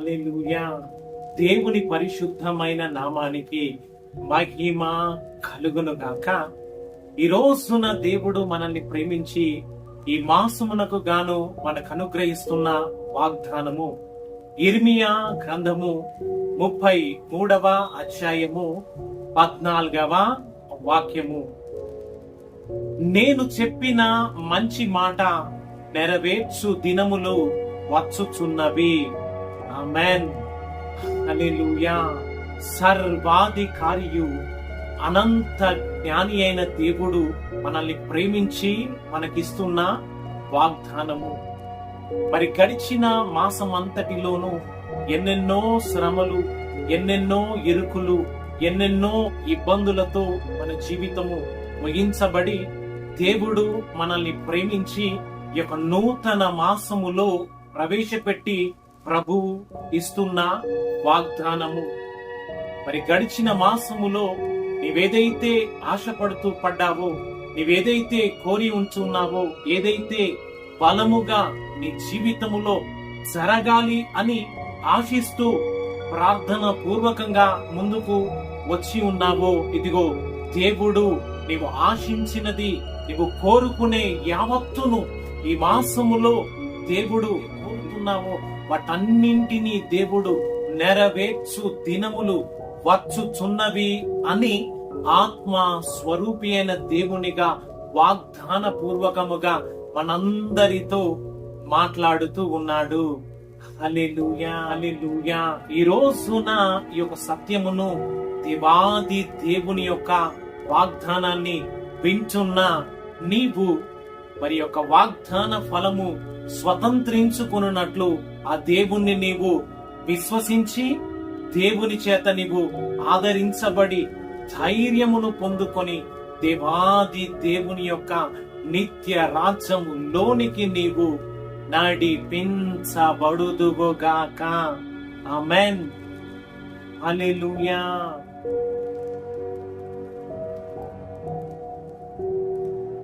హల్లెలూయా. దేవుని పరిశుద్ధమైన నామానికి మహిమ కలుగును గాక. ఈ రోజున దేవుడు మనల్ని ప్రేమించి ఈ మాసమునకు గాను మనకు అనుగ్రహిస్తున్న వాగ్దానము ఇర్మియా గ్రంథము 33వ అధ్యాయము 14వ వాక్యము. నేను చెప్పిన మంచి మాట నెరవేర్చు దినములు వచ్చుచున్నవి. ఆమేన్. హల్లెలూయా. సర్వాధికారియు అనంత జ్ఞాని అయిన దేవుడు మనల్ని ప్రేమించి మనకిస్తున్న వాగ్దానము. మరి గడిచిన మాసం అంతటిలోనూ ఎన్నెన్నో శ్రమలు, ఎన్నెన్నో ఇరుకులు, ఎన్నెన్నో ఇబ్బందులతో మన జీవితము ముగించబడి దేవుడు మనల్ని ప్రేమించి ఈ యొక్క నూతన మాసములో ప్రవేశపెట్టి ప్రభు ఇస్తున్న వాగ్దానము. మరి గడిచిన మాసములో నీవేదైతే ఆశపడుతూ పడ్డావో, నీవేదైతే కోరి ఉంచున్నావో, ఏదైతే బలముగా నీ జీవితములో జరగాలి అని ఆశిస్తూ ప్రార్థన పూర్వకంగా ముందుకు వచ్చి ఉన్నావో, ఇదిగో దేవుడు నీవు ఆశించినది, నీవు కోరుకునే యావత్తును ఈ మాసములో దేవుడు కోరుతున్నావో వాటన్నింటినీ దేవుడు నెరవేర్చు దినములు వచ్చుచున్నవి అని ఆత్మ స్వరూపి అయిన దేవునిగా వాగ్దాన పూర్వకముగా మనందరితో మాట్లాడుతూ ఉన్నాడు. హల్లెలూయా, హల్లెలూయా. ఈ రోజున ఈ యొక్క సత్యమును, దేవాది దేవుని యొక్క వాగ్దానాన్ని వింటున్న నీవు మరి యొక్క వాగ్దాన ఫలము స్వతంత్రించుకున్నట్లు ఆ దేవుణ్ణి నీవు విశ్వసించి దేవుని చేత నీవు ఆదరించబడి ధైర్యమును పొందుకొని దేవాది దేవుని యొక్క నిత్య రాజ్యము లోనికి నీవు నడిపించబడుదువుగాక. ఆమేన్. హల్లెలూయా.